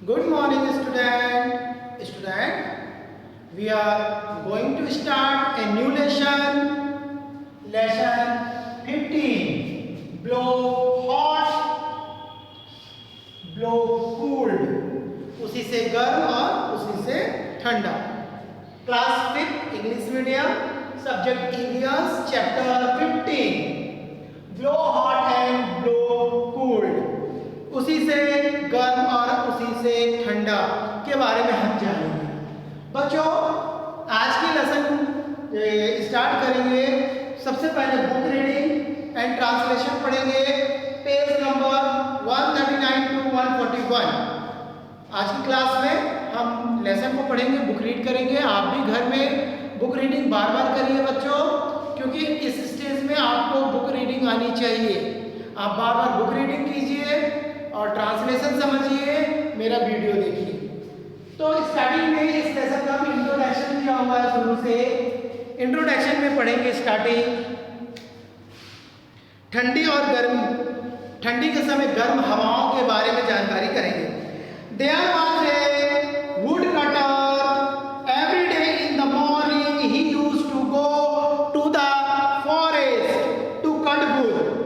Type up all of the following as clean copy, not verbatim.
Good morning, student. We are going to start a new lesson. Lesson 15. Blow hot, blow cold. उसी से गर्म और उसी से ठंडा. Class 5 English medium. Subject EVS chapter 15. Blow hot and blow cold. उसी से गर्म और उसी से ठंडा के बारे में हम जानेंगे. बच्चों, आज की लेसन स्टार्ट करेंगे. सबसे पहले बुक रीडिंग एंड ट्रांसलेशन पढ़ेंगे. Page number 139 to 141. आज की क्लास में हम लेसन को पढ़ेंगे, बुक रीड करेंगे. आप भी घर में बुक रीडिंग बार बार करिए बच्चों, क्योंकि इस स्टेज में आपको बुक रीडिंग आनी चाहिए. आप बार बार बुक रीडिंग कीजिए और ट्रांसलेशन समझिए, मेरा वीडियो देखिए. तो स्टार्टिंग में इस लेसन का भी इंट्रोडक्शन दिया हुआ है. शुरू से इंट्रोडक्शन में पढ़ेंगे स्टार्टिंग. ठंडी और गर्मी, ठंडी के समय गर्म हवाओं के बारे में जानकारी करेंगे. There was a wood cutter. Every day in the morning he used to go to the forest to cut wood.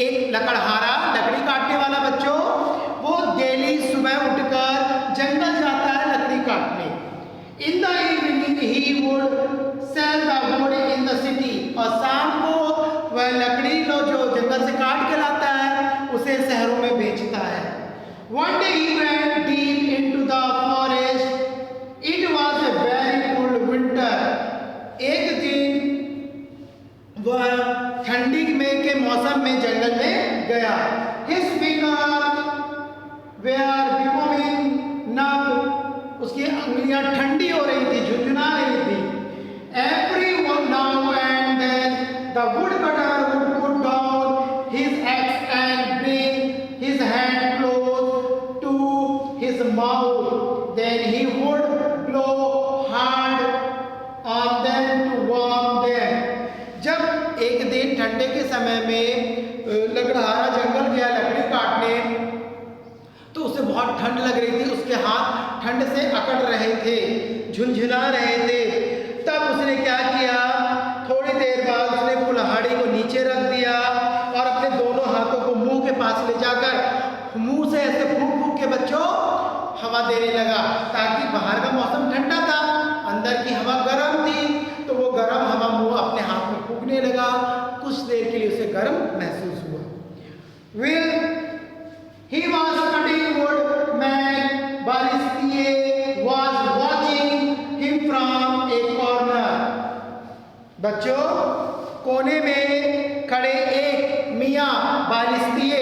एक लकड़हारा, लकड़ी काटने वाला बच्चों, वो डेली सुबह उठकर जंगल जाता है लकड़ी काटने. In the evening he would sell the wood in the city. और शाम को वह लकड़ी लो जो जंगल से काट के लाता है उसे शहरों में बेचता है. One day he went deep into the forest. It was a very cold winter. एक दिन वह ठंडी में के मौसम में जंगल में गया. His fingers were becoming numb. उसकी अंगुलियां ठंडी हो रही थी, झुंझुना रही थी. Every now and then the woodcutter would put down his axe and bring his hand close to his mouth. Then he would blow hard on them to warm them. जब एक दिन ठंडे के समय में लकड़हारा जंगल गया लकड़ी काटने, तो उसे बहुत ठंड लग रही थी. उसके हाथ ठंड से अकड़ रहे थे, झुनझुना रहे थे. तब उसने क्या किया, थोड़ी देर बाद उसने कुल्हाड़ी को नीचे रख दिया और अपने दोनों हाथों को मुंह के पास ले जाकर मुंह से ऐसे फूंक फूंक के बच्चों हवा देने लगा, ताकि बाहर का मौसम ठंडा था, अंदर की हवा गर्म थी. तो वो गर्म हवा मुंह अपने हाथ में फूंकने लगा. कुछ देर के लिए उसे गर्म महसूस हुआ. Well, he was cutting wood. Man Balestier was watching him from a corner. बच्चों, कोने में खड़े एक मियाँ बालिस्तिये,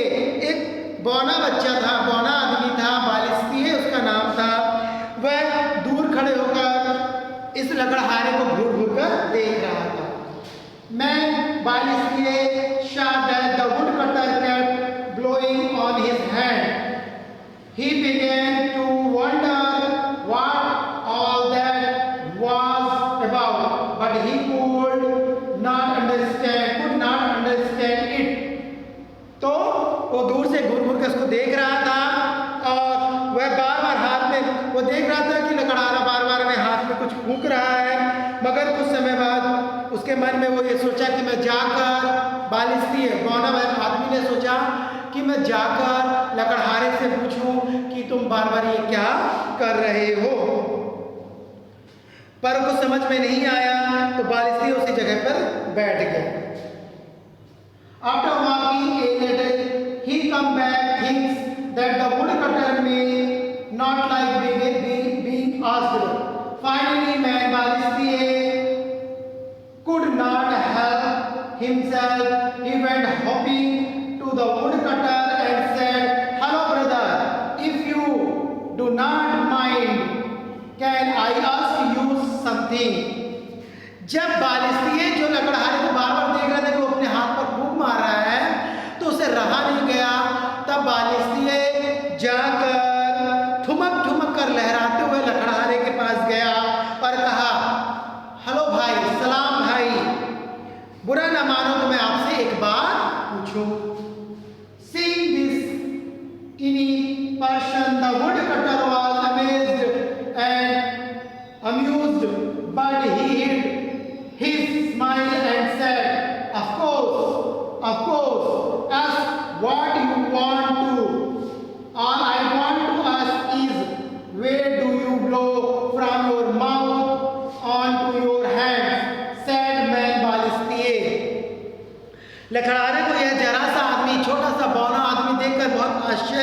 एक बौना बच्चा था, बौना आदमी था, बालिस्तिये उसका नाम था. वह दूर खड़े होकर इस लकड़हारे को घूर घूर कर देख रहा था. Man Balestier saw that the woodcutter kept blowing on his hand. He began to wonder what all that was about, but he could not understand it. तो वो दूर से घूर घूर के उसको देख रहा था और वह बार बार हाथ में वो देख रहा था कि लकड़हारा बार बार में हाथ में कुछ फूंक रहा है. मगर कुछ समय बाद उसके मन में वो ये सोचा कि मैं जाकर बालिस्तिये, बौना आदमी ने सोचा कि मैं जाकर लकड़हारे से पूछूं कि तुम बार बार ये क्या कर रहे हो. पर कुछ समझ में नहीं आया, तो बालिस्तिये उसी जगह पर बैठ गया. After walking a little, he come back, thinks that the woodcutter may not like being asked. Finally, man Balestier could not help himself. He went hopping to the woodcutter and said, "Hello, brother. If you do not mind, can I ask you something?" जब बालिस्तिये जो लकड़हारे को बार बार देख रहा था कि वो अपने हाथ पर फूंक मार रहा है, तो उसे रहा नहीं गया. तब बालिस्तिये जाकर ठुमक ठुमक कर लहराते हुए लकड़हारे के पास गया और कहा, हेलो भाई, सलाम भाई, बुरा ना मानो तो मैं आपसे एक बात पूछूं. Seeing this teeny person, the woodcutter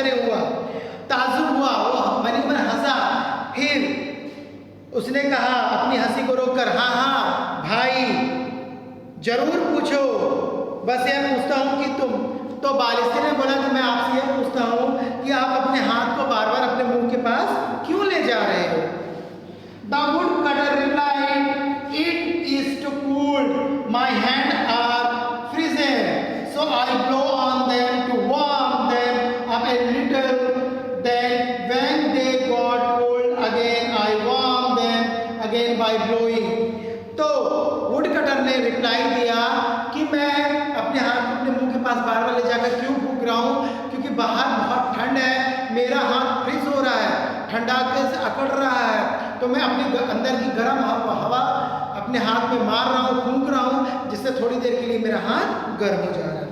आश्चर्य हुआ, ताज्जुब हुआ, वो मनी मन हंसा। फिर उसने कहा अपनी हंसी को रोककर, हाँ हाँ भाई जरूर पूछो, बस यह पूछता हूँ कि तुम। तो बालिस्ते ने बोला कि मैं आपसे यह पूछता हूँ कि आप अपने हाथ को बार बार अपने मुंह के पास क्यों ले जा रहे हो? The woodcutter replied, "It is too cold. My hands are frozen, so I blow on them to warm them up a little. Then, when they got cold again, I warm them again by blowing." तो woodcutter ने reply दिया कि मैं अपने हाथ को अपने मुंह के पास बार बार ले जाकर क्यों फूंक रहा हूँ, क्योंकि बाहर बहुत ठंड है, मेरा हाथ फ्रीज हो रहा है, ठंडा से अकड़ रहा है, तो मैं अपने अंदर की गर्म हवा अपने हाथ में मार रहा हूँ, फूंक रहा हूँ, जिससे थोड़ी देर के लिए मेरा हाथ गर्म हो जा रहा है।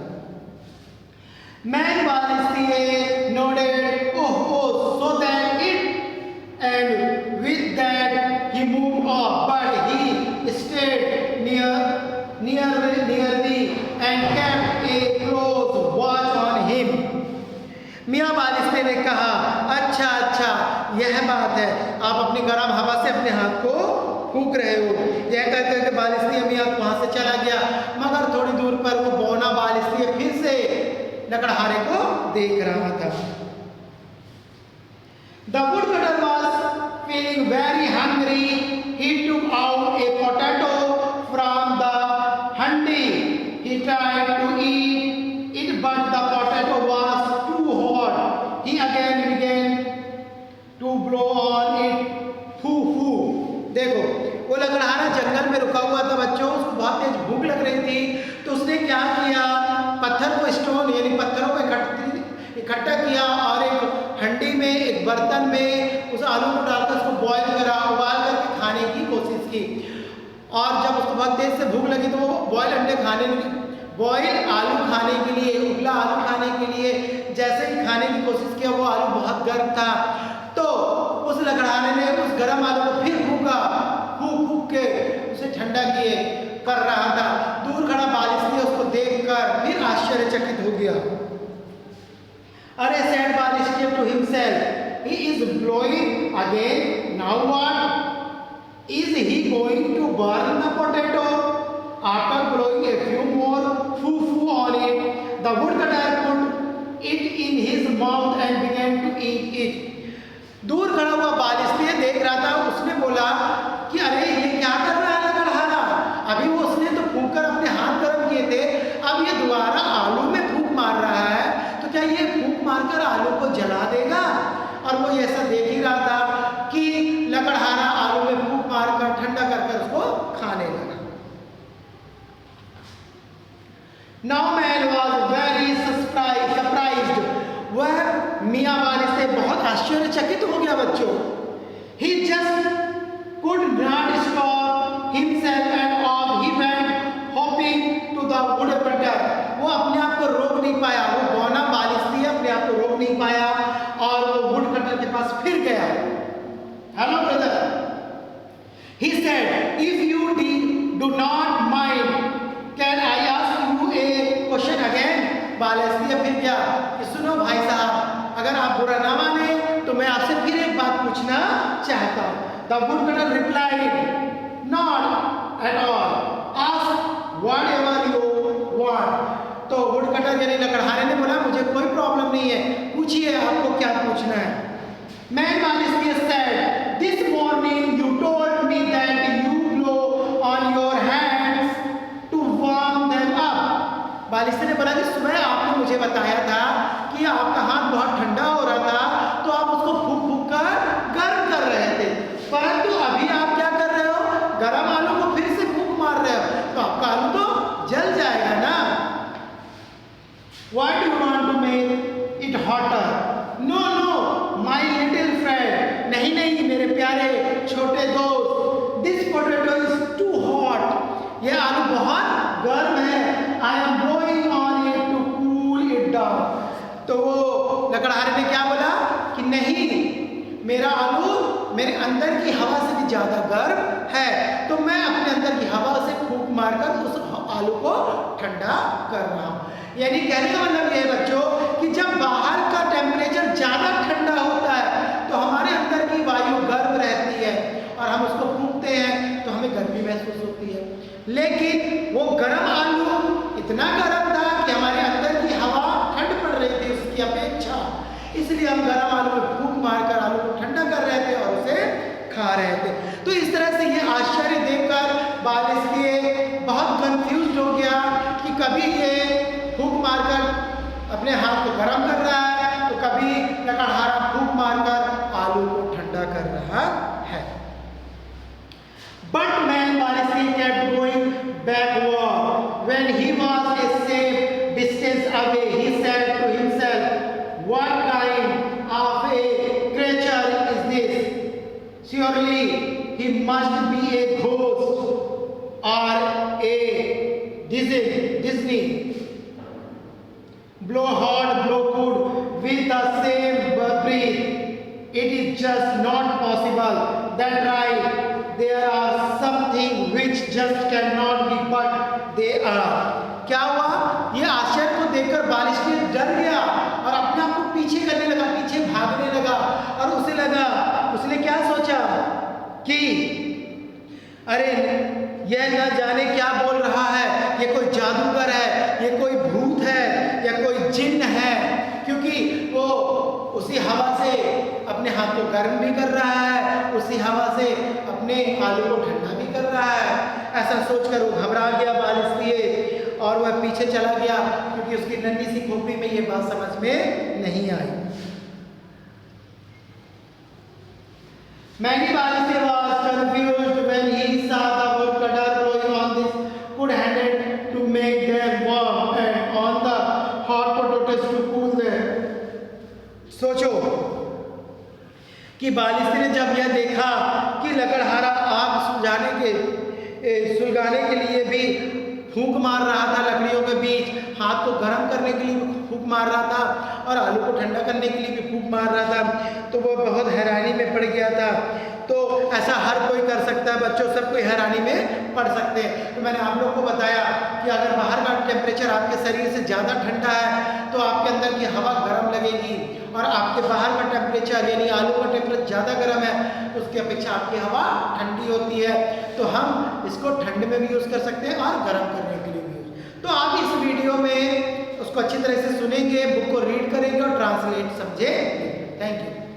Man Balistie nodded, oh, so that it, and with that he moved off, but he stayed nearly and kept a close watch on him. मियाँ बालिस्ते ने कहा, अच्छा अच्छा यह बात है, आप अपनी गर्म हवा से अपने हाथ को फूंक रहे हो। यह कहकर के बालिस्ते मियाँ वहां से चला गया, मगर थोड़ी दूर पर वो बौना बालिस्ते फिर से लकड़हारे को देख रहा था। The woodcutter was feeling very hungry. He took out a potato from the handi. He tried to eat it, but the potato was too hot. He again began to blow on it. Foo foo. देखो वो लकड़हारा जंगल में रुका हुआ था बच्चों, उसको बहुत तेज भूख लग रही थी, तो उसने क्या किया, पत्थर को स्टोन यानी पत्थरों को इकट्ठा किया और एक हंडी में, एक बर्तन में उस आलू को डालकर उसको बॉईल करा, उबाल करके खाने की कोशिश की। और जब उसको बहुत तेज से भूख लगी तो वो बॉयल आलू खाने के लिए, उबला आलू खाने के लिए जैसे ही खाने की कोशिश किया, वो आलू बहुत गर्म था, तो उस लकड़हारे ने उस गर्म आलू को फिर फूंक के उसे ठंडा किए कर रहा था। दूर खड़ा बालिस्ते उसको देखकर फिर आश्चर्यचकित हो गया। अरे said Balistia to himself, he is blowing again. Now what? Is he going to burn the potato? After blowing a few more foo-foo on it, the woodcutter put it in his mouth and began to eat it. दूर खड़ा हुआ बालिस्ते देख रहा था, उसने बोला कि अरे ये क्या कर रहा है लकड़हारा, अभी वो उसने तो फूंक कर अपने हाथ गर्म किए थे, अब ये दोबारा आलू में फूंक मार रहा है, तो क्या ये फूंक मारकर आलू को जला देगा? और वो ऐसा देख ही रहा था कि लकड़हारा आलू में फूंक मारकर ठंडा कर उसको खाने लगा। Now man was very surprised. वह मियाँ बालिस्ते बहुत आश्चर्यचकित हो गया बच्चों। He just could not stop himself and off he went hopping to the woodcutter. वो अपने आप को रोक नहीं पाया, वो बौना बालिस्ते अपने आप को रोक नहीं पाया और वो वुडकटर के पास फिर गया। Hello brother, he said, if you do not mind, can I ask you a question again? बालिस्ते फिर क्या कि सुनो भाई साहब, अगर आप बुरा ना माने तो मैं आपसे फिर एक बात पूछना चाहता हूँ। The woodcutter replied, not at all. Ask whatever you want. तो वुडकटर यानी लकड़हारे ने बोला मुझे कोई प्रॉब्लम नहीं है, पूछिए आपको क्या पूछना है। Man Balistia said, this morning you told me that you blow on your hands to warm them up. बालिस्ते ने बोला कि सुबह आपने मुझे बताया था कि आपका हाथ बहुत ठंडा हो रहा था, तो आप उसको फूंक कर गर्म कर रहे थे, परंतु अभी आप क्या कर रहे हो, गर्म आलू को फिर से फूंक मार रहे हो, तो आपका आलू तो जल जाएगा ना। Why do you want to make it hotter? No, my little friend. नहीं मेरे प्यारे छोटे दोस्त, this potato is too hot. यह आलू बहुत गर्म है। I am blowing on it to cool it down. तो वो लकड़हारे ने क्या बोला कि नहीं, मेरा आलू मेरे अंदर की हवा से भी ज्यादा गर्म है, तो मैं अपने अंदर की हवा से फूंक मारकर उस आलू को ठंडा कर रहा हूँ। यानी कहने का मतलब ये है बच्चों कि जब बाहर का टेम्परेचर की अपेक्षा, इसलिए हम गर्म आलू में फूंक मारकर आलू को ठंडा कर रहे थे और उसे खा रहे थे। तो इस तरह से ये आश्चर्य देखकर बाल इसलिए बहुत कंफ्यूज हो गया कि कभी ये फूंक मारकर अपने हाथ को गर्म कर रहा है, तो कभी लकड़हारा फूंक मारकर आलू को ठंडा कर रहा है। But man Balisi kept going backward. When he was a safe distance away, he said to himself, "What kind of a creature is this? Surely he must be a ghost or a Disney. Blow hard, blow good with the same breath. It is just not possible. That right. There are something which just cannot be, but they are." क्या हुआ? ये आश्चर्य को देखकर बालिश डर गया और अपने आप को पीछे करने लगा, पीछे भागने लगा। और उसने क्या सोचा कि अरे यह न जाने क्या बोल रहा है, ये कोई जादूगर है, ये कोई भूत है या कोई जिन्न है, क्योंकि वो उसी हवा से अपने हाथ को गर्म भी कर रहा है, उसी हवा से अपने आलू को ठंडा भी कर रहा है। ऐसा सोचकर वो घबरा गया बालिश लिए और वह पीछे चला गया, क्योंकि उसकी नन्ही सी खोपड़ी में ये बात समझ में नहीं आई। Many Balisi was confused when he saw the woodcutter blowing on this wood-handed to make them warm and on the hot potatoes to cool them. सोचो कि बालिश ने जब यह देखा कि लकड़हारा आग सुलगाने के लिए भी फूंक मार रहा था, लकड़ियों के बीच हाथ को गर्म करने के लिए भी फूंक मार रहा था और आलू को ठंडा करने के लिए भी फूंक मार रहा था, तो वो बहुत हैरानी में पड़ गया था। तो ऐसा हर कोई कर सकता है, बच्चों सब कोई हैरानी में पड़ सकते हैं। तो मैंने आप लोग को बताया कि अगर बाहर का टेम्परेचर आपके शरीर से ज़्यादा ठंडा है तो आपके अंदर की हवा गर्म लगेगी, और आपके बाहर का टेम्परेचर यानी आलू का टेम्परेचर ज़्यादा गर्म है तो उसकी अपेक्षा आपकी हवा ठंडी होती है। तो हम इसको ठंड में भी यूज़ कर सकते हैं और गर्म करने के लिए भी यूज़। तो आप इस वीडियो में उसको अच्छी तरह से सुनेंगे, बुक को रीड करेंगे और ट्रांसलेट समझेंगे। Thank you.